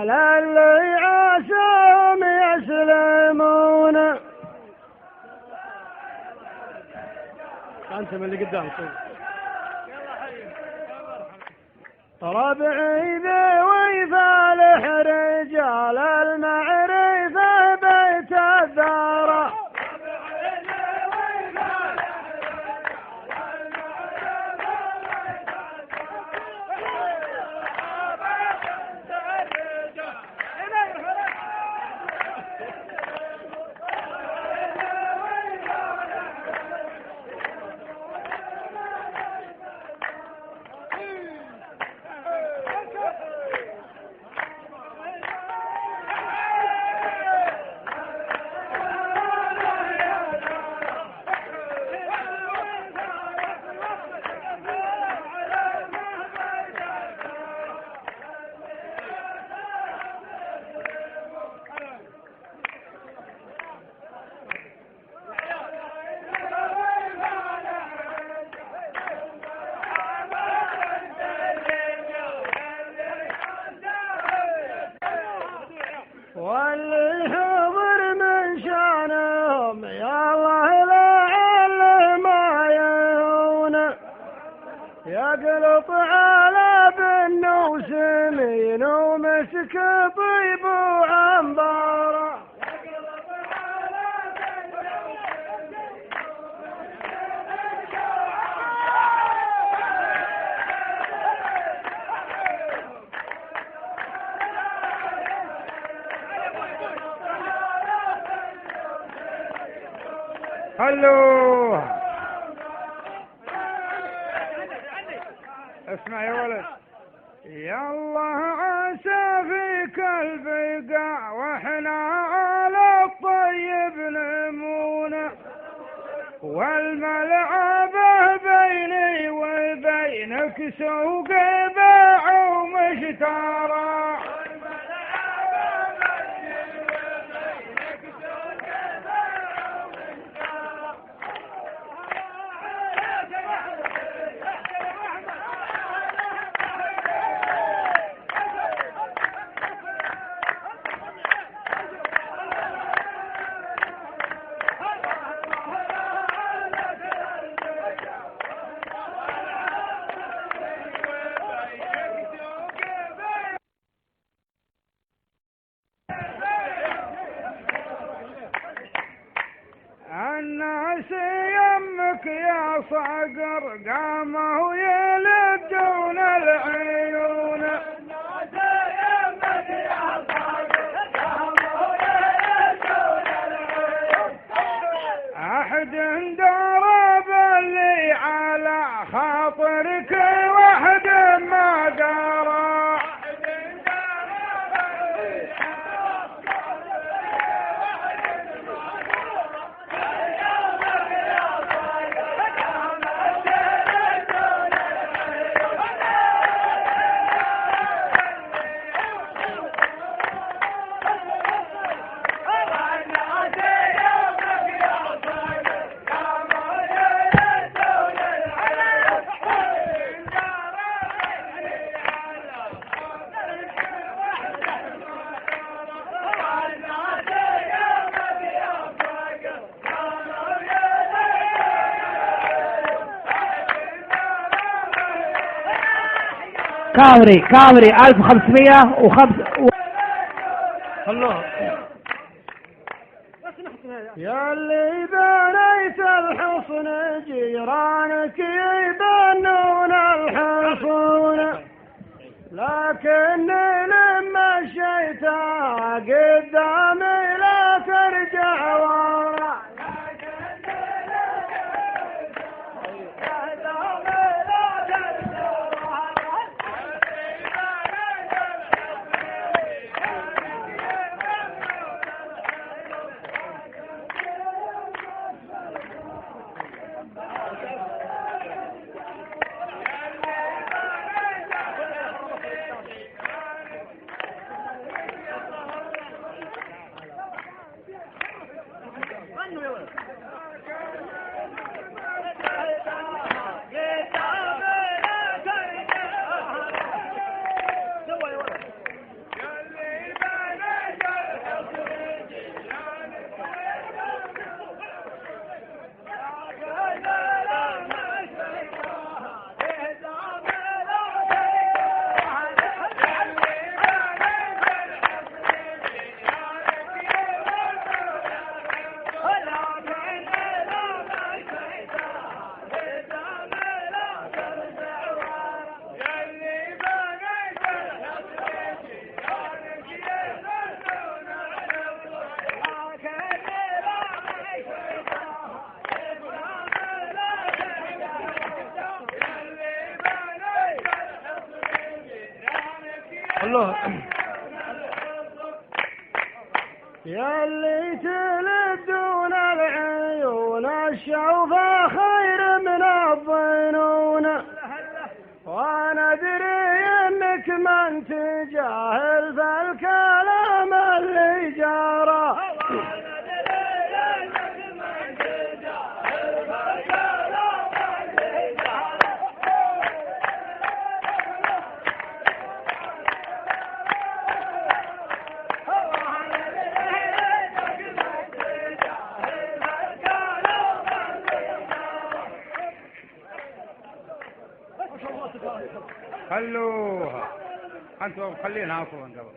اللي عاشهم يسلمون. انت من اللي قدام ربعي ذي ويفالح رجال المعرفة بيت الدار. واللي حضر من شانهم يا الله لعل ما يهون. يقلط على بن سمين ومسك طيب وعنبارة. هلو اسمع يا ولد. يا الله عسى فيك البقاع واحنا على الطيب نمونه. والملعب بيني وبينك سوق باع ومشترى. الناس يمك يا صقر قاموا يلدون العيون. الناس يمك يا صقر قاموا يلدون العيون. أحد ضرب اللي على خاطرك واحد ما درى. كامري 1505. الله يا اللي بنيت الحصن جيرانك يبنون الحصون. لكن لما مشيت قدامي لا ترجع ورا. الله يا اللي تلدون العيون الشوفة خير من الظنون، وانا ادري انك من تجاهل فالكلام اللي جرى. خلوها انتم خلينها عفوا قبل.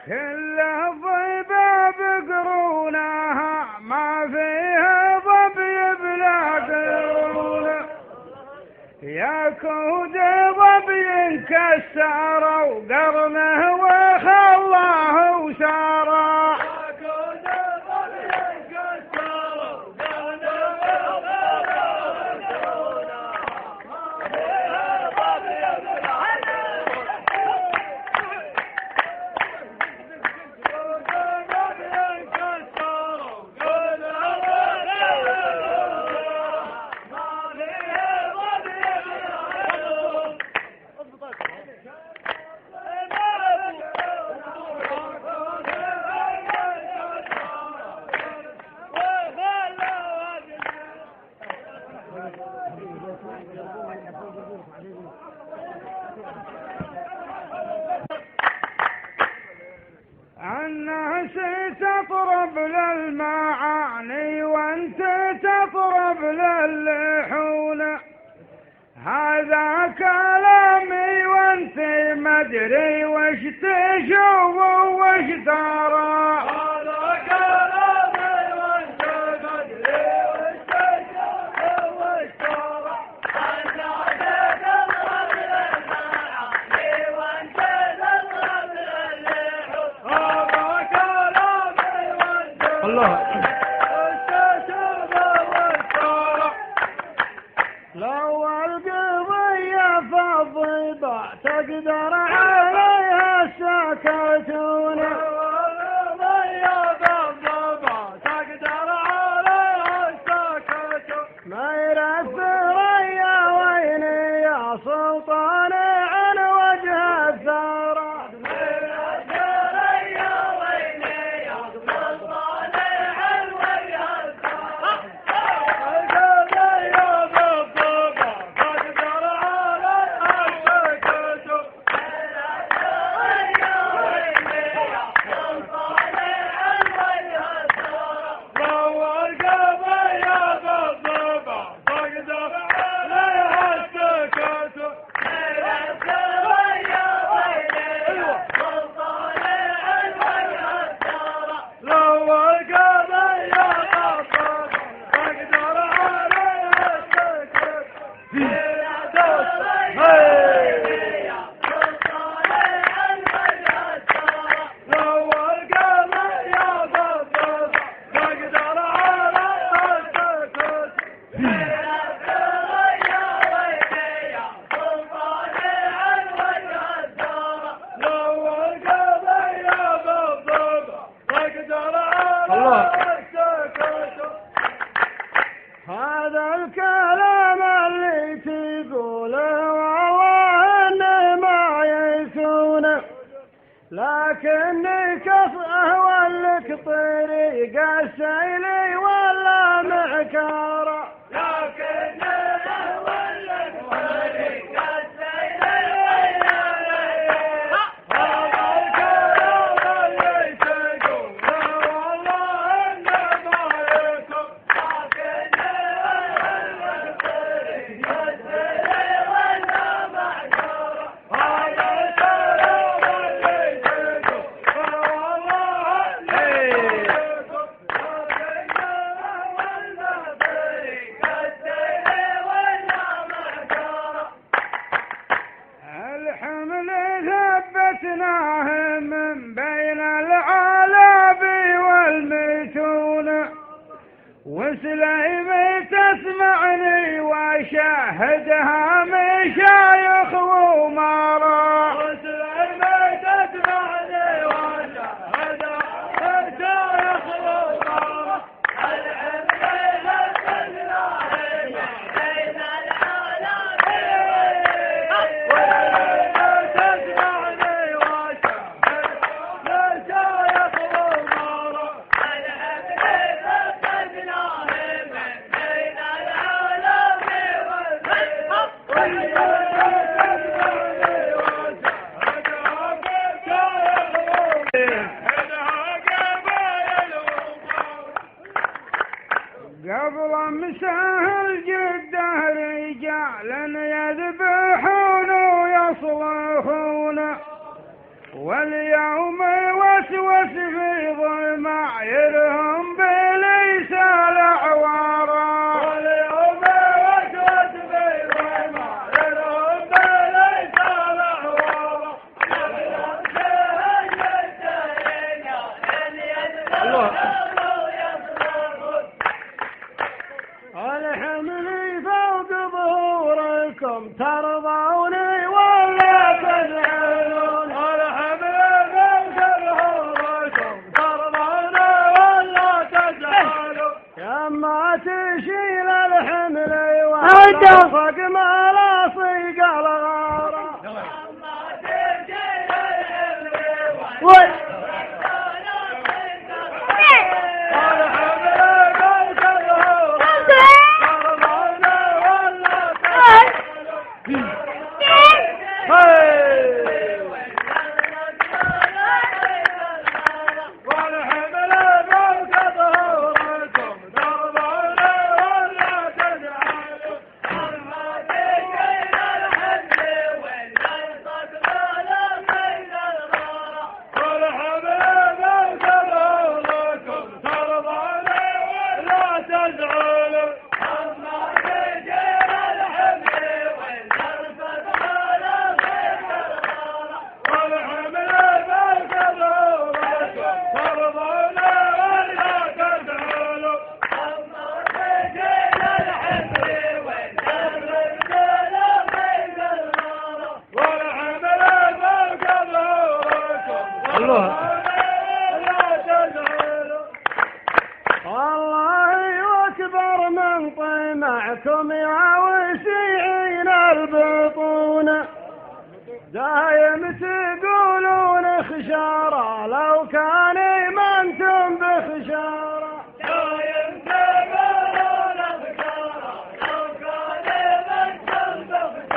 كل الضيبة بقرونها ما فيها ضبي بلا قرون، يا كود ضبي كسر وقرنه وخلاه وسارا. الناس تطرب للمعاني وانت تطرب للحون، هذا كلامي وانت مدري وش تشوف وش ترى. هذا كلامي وانت مدري وش تشوف وش ترى. الناس تطرب للمعاني وانت تطرب للحون، هذا كلامي وانت الله لو القضية فالضيبة تقدر عليها الساكتون، ما يرثر يا ويني يا سلطان عن وجه الثرى. هذا الكلام اللي تقوله والله انه ما يسون، لكنك اهون لك طريق السيل ولا معكارة. لكن اهون لك طريق السيل هذا الكلام اللي تقوله والله انه ما يسون، ثبتناه من بين العلابي والمتون، وسليمي تسمعني وشاهدها مشايخ ومرا. واليوم وسوس في ضمائرهم بليس العوارى واليوم وسوس في ضمائرهم بليس العوارى الحمل فوق ظهوركم ترضوني ولا تزعلون الحمل فوق ظهوركم ترضوني ولا تزعلون يما تشيل الحمل ولا فوق ما لا صيق الغارة يما تشيل الحمل ولا والله أكبر من طمعكم يا وسيعين البطون دايم تقولون خشارة لو كان إيمانكم بخشارة دايم تقولون خشارة لو كان إيمانكم بخشارة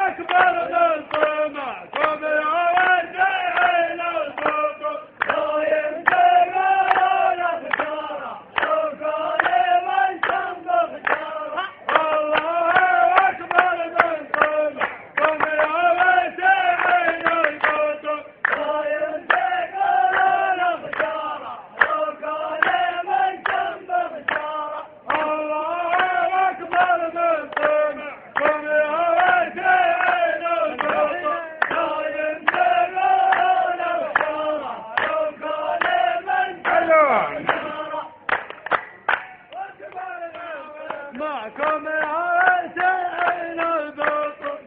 أكبر من طمعكم يا وسيعين البطون معكم عسين البطل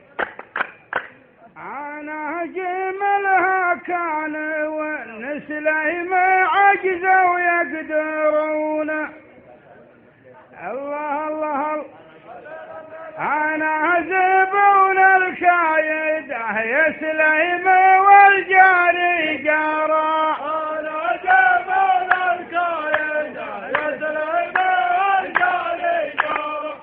أنا جملها كان والنسله ما عجزوا يقدرون الله الله أنا زبون الكايدة يسلم والجاري جارا أنا زبون الكايدة يسلم والجاري جارا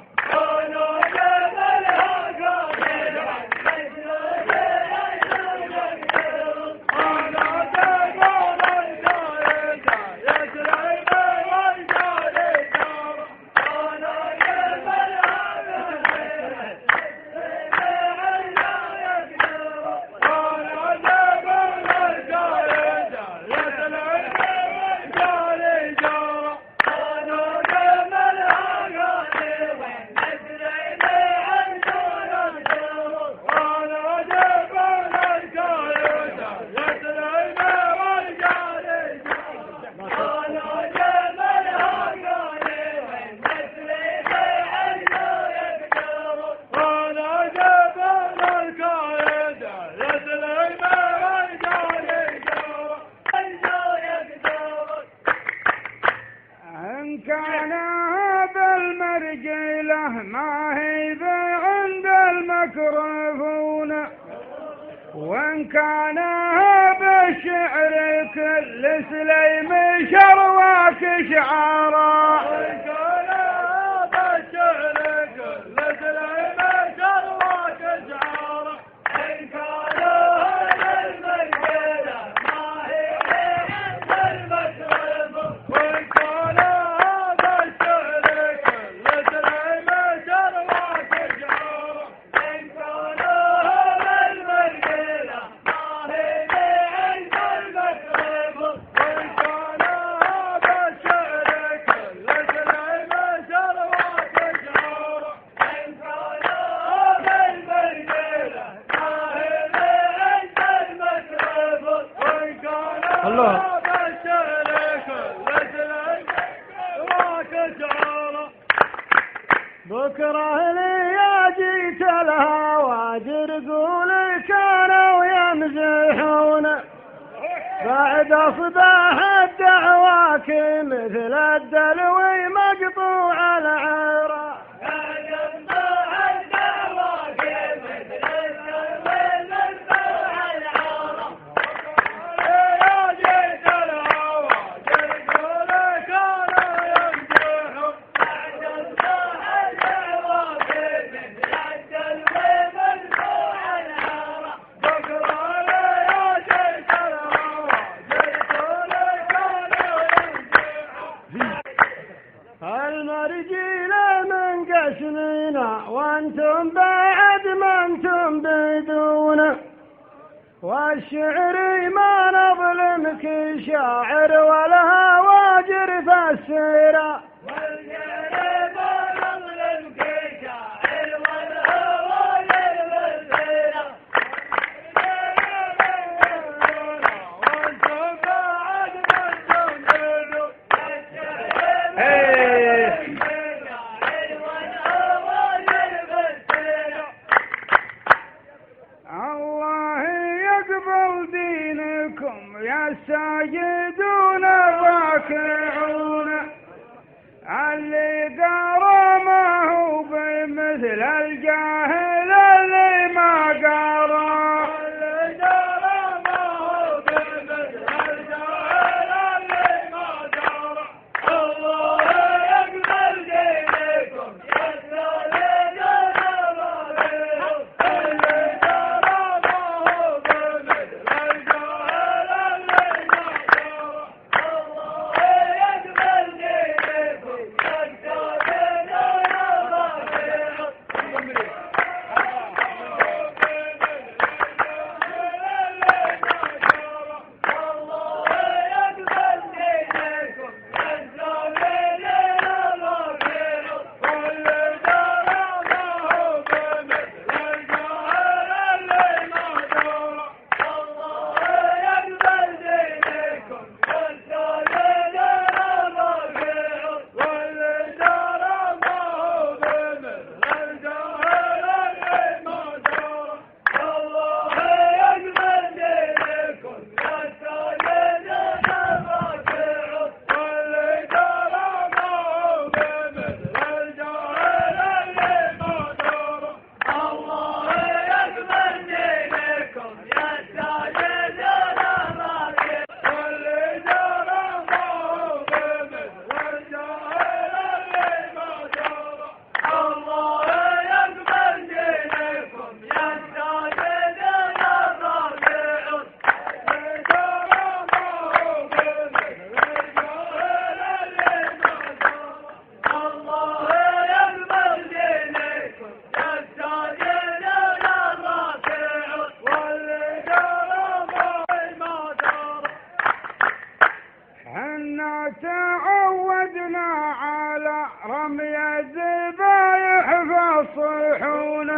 أنا زبون الكايدة كان هذا المرجله ما هي عند المكروفون وان كان هذا الشعر كل كل سليم شرواك شعارا وإن كان هذا الشعر كل سليم شرواك شعارا إن كان هذا المنزلة ما هي عند المشرب وإن كان هذا الشعر كل سليم شرواك شعارا إن كان هذا المنزلة ما هي عند المشرب وإن كان هذا الشعر كل سليم شرواك شعارا إن كان هذا المنزلة ما هي عند المشرب وإن كان الله. هذا الشعر كل سليم شرواك شعارا بكره لي جيت الهواجر قول كانوا يمزحون بعد صباح الدعواك مثل الدلوي مقطوع العيرة بعد صباح الدعواك مثل الدلوي مقطوع العيرة يا جيت الهواجر قول كانوا يمزحون بعد صباح الدعواك مثل الدلوي مقطوع العيرة بكره لي جيت الهواجر قول كانوا يمزحون المرجيلة من قسمنا وانتم بعد ما انتم بدون والشعر ما نظلمك شاعر ولا واجر فسيرة والشعر ما نظلمك شاعر ولا واجر فسيرة وانتم بعد ما انتم بدون الله يقبل دينكم يا الساجدون الراكعون اللي قرا ما هو بمثل الجاهل اللي ما قرا اللي قرا ما هو بمثل الجاهل اللي ما قرا الله يقبل دينكم يا الساجدون الراكعون اللي قرا ما هو بمثل الجاهل اللي ما قرا الله يقبل دينكم يا الساجدون تعودنا على رمي الذبايح فالصيحون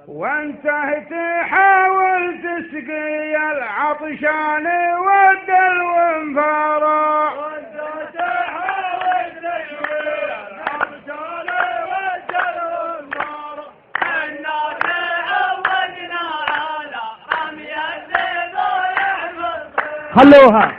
وانت تحاول تسقي العطشان والدلو انفارا وانت تحاول تسقي العطشان والدلو انفارا انا تعودنا على رمي الذبايح فالصيحون خلوها